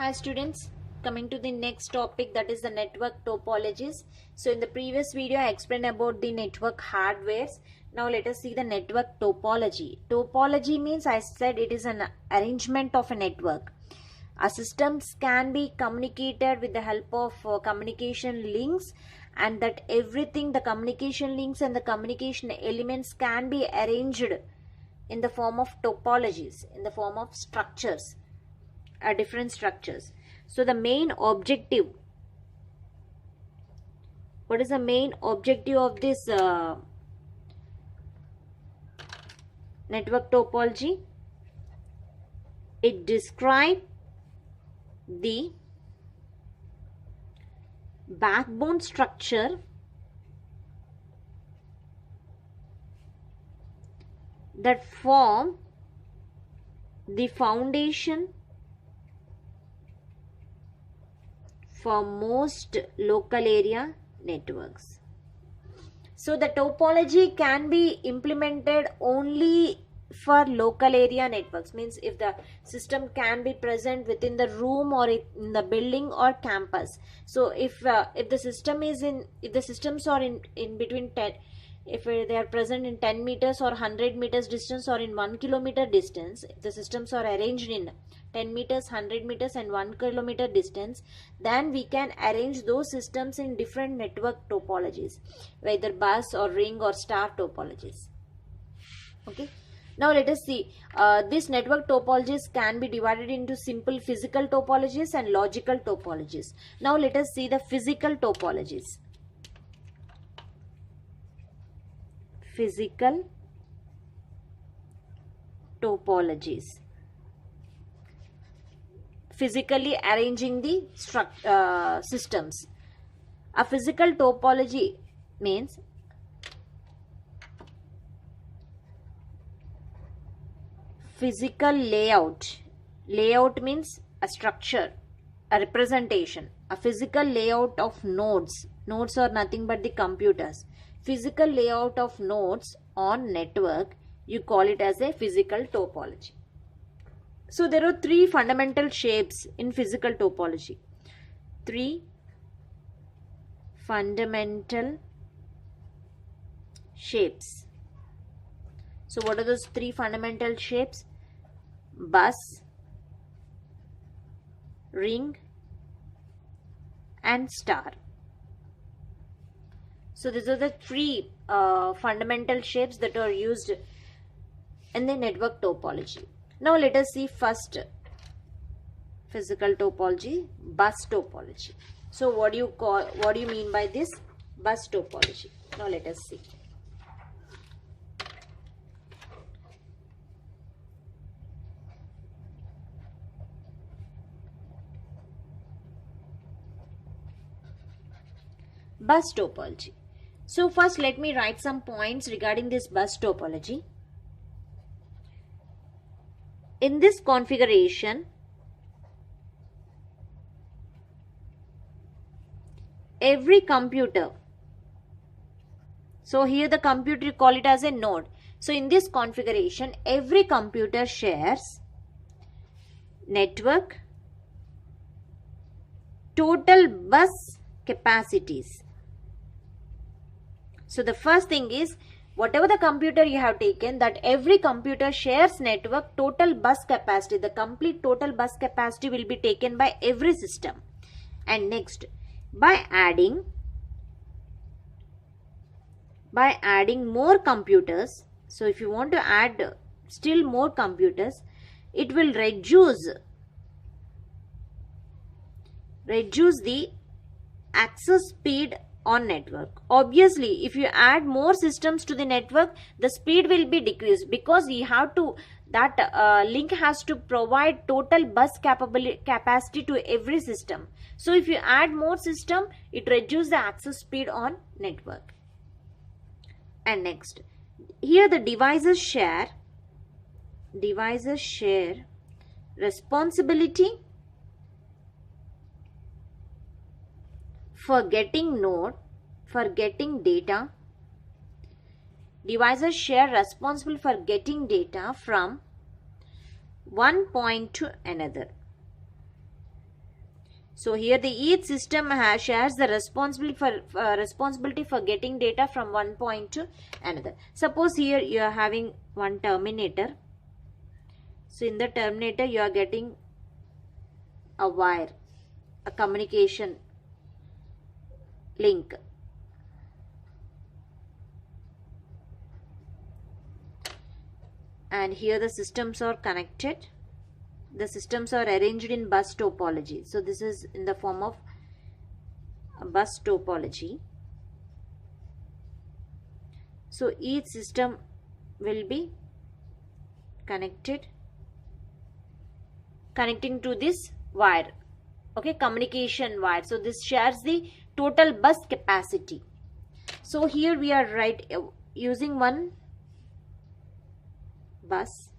Hi students, coming to the next topic, that is the network topologies. So in the previous video I explained about the network hardwares. Now let us see the network topology. Topology means, I said, it is an arrangement of a network. Our systems can be communicated with the help of communication links, and that everything, the communication links and the communication elements, can be arranged in the form of topologies, in the form of structures. Different structures. So the main objective, what is the main objective of this network topology? It describes the backbone structure that form the foundation for most local area networks. So the topology can be implemented only for local area networks, means if the system can be present within the room or in the building or campus. So if the system is if the systems are in between 10, if they are present in 10 meters or 100 meters distance or in 1 kilometer distance, if the systems are arranged in 10 meters, 100 meters and 1 kilometer distance, then we can arrange those systems in different network topologies, whether bus or ring or star topologies. Okay. Now let us see, these network topologies can be divided into simple physical topologies and logical topologies. Now let us see the physical topologies. Physical topologies. Physically arranging the systems. A physical topology means physical layout. Layout means a structure, a representation, a physical layout of nodes. Nodes are nothing but the computers. Physical layout of nodes on network, you call it as a physical topology. So there are three fundamental shapes in physical topology. Three fundamental shapes. So what are those three fundamental shapes? Bus, ring and star. So these are the three fundamental shapes that are used in the network topology. Now let us see first physical topology, bus topology. So what do you mean by this bus topology? Now let us see. Bus topology. So first let me write some points regarding this bus topology. In this configuration, every computer, so here the computer, you call it as a node. So in this configuration, every computer shares network, total bus capacities. So the first thing is, whatever the computer you have taken, that every computer shares network, total bus capacity. The complete total bus capacity will be taken by every system. And next, by adding more computers, so if you want to add still more computers, it will reduce the access speed on network. Obviously, if you add more systems to the network, the speed will be decreased, because you have to, that link has to provide total bus capacity to every system. So if you add more system, it reduces the access speed on network. And next, here the devices share responsibility for getting data. Devices share responsible for getting data from one point to another. So here the each system shares the responsibility for getting data from one point to another. Suppose here you are having one terminator. So in the terminator you are getting a wire, a communication link. And here the systems are connected. The systems are arranged in bus topology. So this is in the form of a bus topology. So each system will be connecting to this wire, okay, communication wire. So this shares the total bus capacity. So here we are using one bus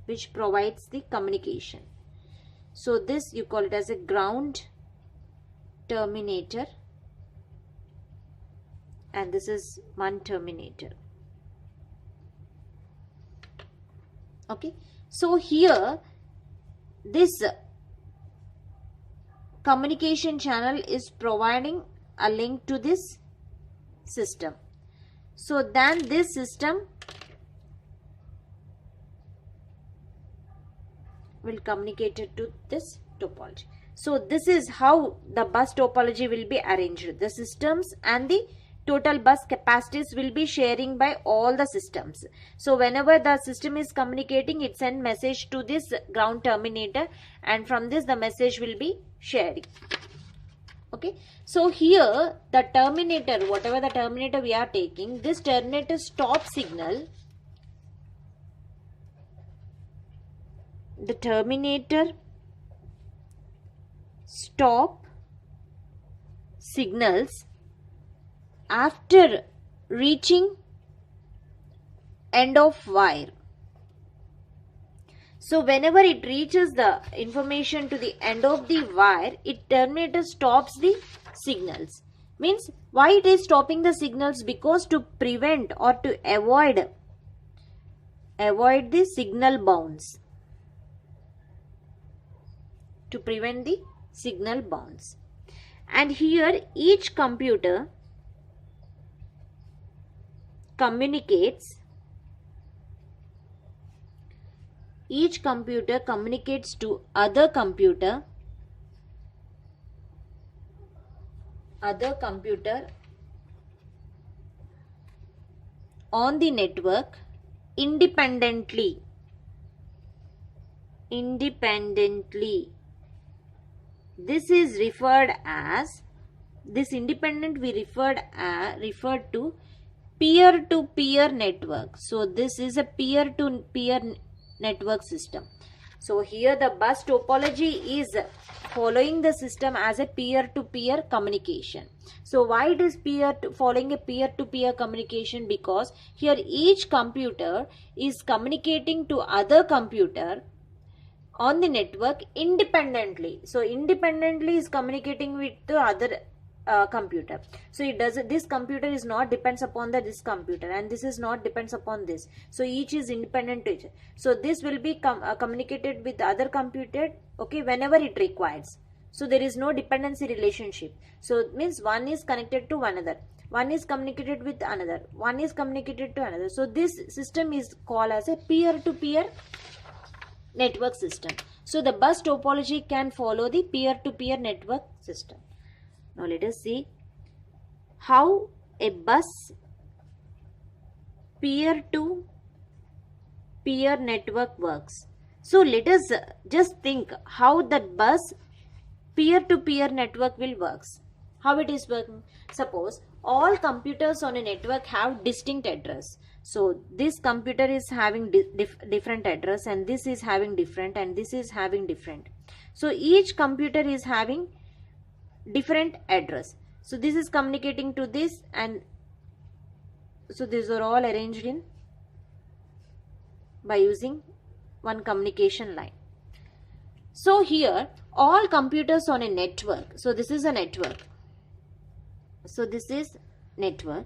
which provides the communication. So this you call it as a ground terminator, and this is one terminator. Okay, so here this communication channel is providing a link to this system. So then this system will communicate it to this topology. So this is how the bus topology will be arranged. The systems and the total bus capacities will be sharing by all the systems. So whenever the system is communicating, it sends message to this ground terminator, and from this the message will be sharing. Okay, so here the terminator, whatever the terminator we are taking, this terminator stop signal, the terminator stop signals after reaching end of wire. So whenever it reaches the information to the end of the wire, terminator stops the signals. Means why it is stopping the signals? Because to prevent or to avoid the signal bounce. To prevent the signal bounce. And here each computer communicates to other computer on the network independently. This is referred as, this independent we referred to peer-to-peer network. So this is a peer-to-peer network system. So here the bus topology is following the system as a peer-to-peer communication. So why it is following a peer-to-peer communication? Because here each computer is communicating to other computer on the network independently. So independently is communicating with the other computer. So this computer is not depends upon this computer, and this is not depends upon this. So each is independent to each. So this will be communicated with the other computer, okay, whenever it requires. So there is no dependency relationship. So it means one is connected to another, one is communicated with another, one is communicated to another. So this system is called as a peer-to-peer network system. So the bus topology can follow the peer-to-peer network system. Now let us see how a bus peer-to-peer network works. So let us just think how that bus peer-to-peer network will works. How it is working? Suppose all computers on a network have distinct address. So this computer is having different address, and this is having different, and this is having different. So each computer is having different address. So this is communicating to this, and so these are all arranged in by using one communication line. So here all computers on a network. So this is a network. So this is network.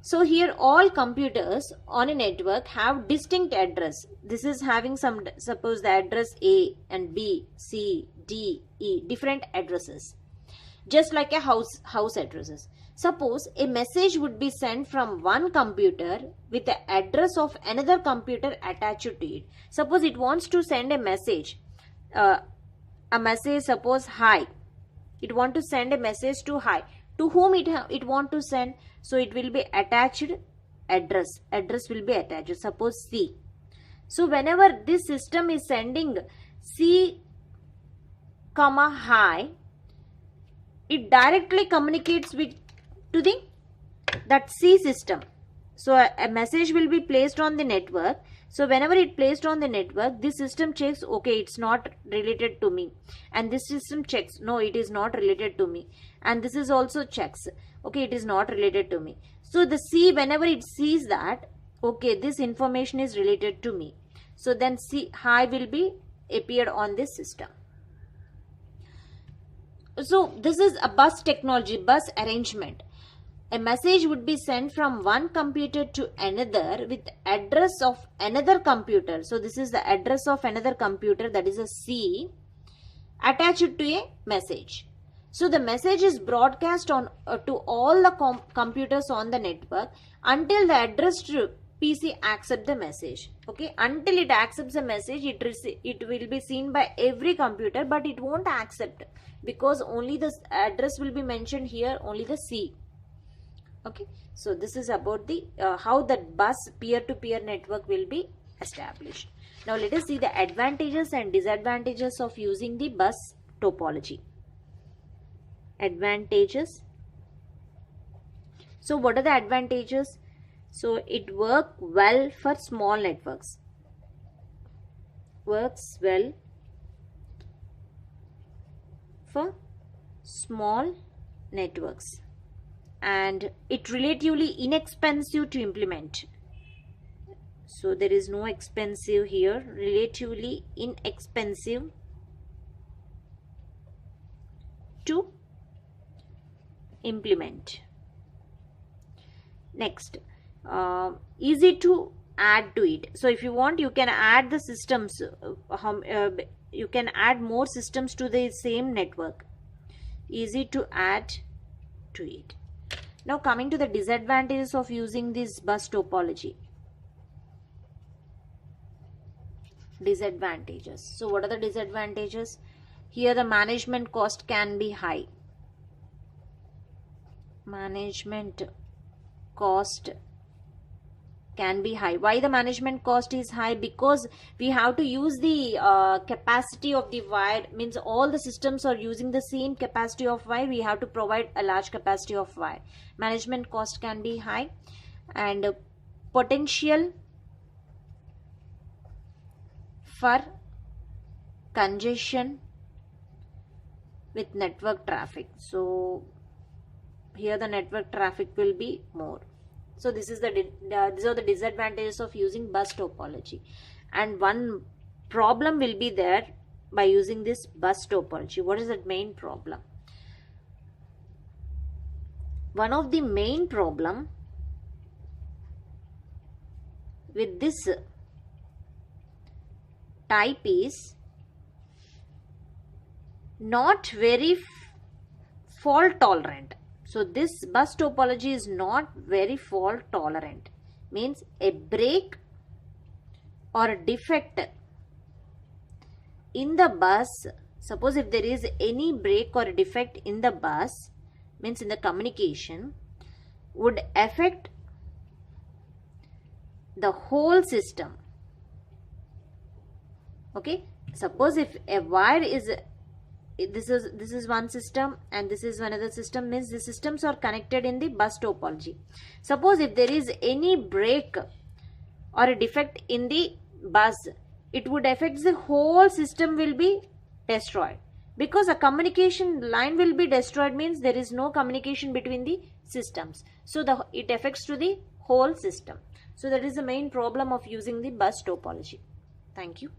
So here all computers on a network have distinct address. This is having some, suppose the address A and B, C, D, E, different addresses. Just like a house addresses. Suppose a message would be sent from one computer with the address of another computer attached to it. Suppose it wants to send a message suppose hi. It want to send a message to hi. To whom it want to send? So it will be attached address. Address will be attached. Suppose C. So whenever this system is sending C, comma hi, it directly communicates with to the that C system. So a message will be placed on the network. So whenever it placed on the network, this system checks, okay, it's not related to me, and this system checks, no, it is not related to me, and this is also checks, okay, it is not related to me. So the C, whenever it sees that, okay, this information is related to me, so then C hi will be appeared on this system. So this is a bus technology, bus arrangement. A message would be sent from one computer to another with address of another computer. So this is the address of another computer, that is a C, attached to a message. So the message is broadcast on to all the computers on the network until the addressed PC accepts the message. Okay, until it accepts the message, it will be seen by every computer, but it won't accept because only the address will be mentioned here, only the C. Okay, so this is about the how that bus peer-to-peer network will be established. Now let us see the advantages and disadvantages of using the bus topology. Advantages. So what are the advantages? So it works well for small networks. Works well for small networks. And it relatively inexpensive to implement. So there is no expensive here, relatively inexpensive to implement. Next, easy to add to it. So if you want, you can add the systems, you can add more systems to the same network. Easy to add to it. Now coming to the disadvantages of using this bus topology. Disadvantages. So what are the disadvantages? Here the management cost can be high. Management cost can be high. Why the management cost is high? Because we have to use the capacity of the wire, means all the systems are using the same capacity of wire. We have to provide a large capacity of wire. Management cost can be high, and potential for congestion with network traffic. So here the network traffic will be more. So this is these are the disadvantages of using bus topology. And one problem will be there by using this bus topology. What is the main problem? One of the main problem with this type is not very fault tolerant. So this bus topology is not very fault tolerant. Means a break or a defect in the bus. Suppose if there is any break or a defect in the bus, means in the communication, would affect the whole system. Okay. Suppose if a wire is this is one system and this is another system, means the systems are connected in the bus topology. Suppose if there is any break or a defect in the bus, it would affect the whole system will be destroyed, because a communication line will be destroyed, means there is no communication between the systems. So it affects to the whole system. So that is the main problem of using the bus topology. Thank you.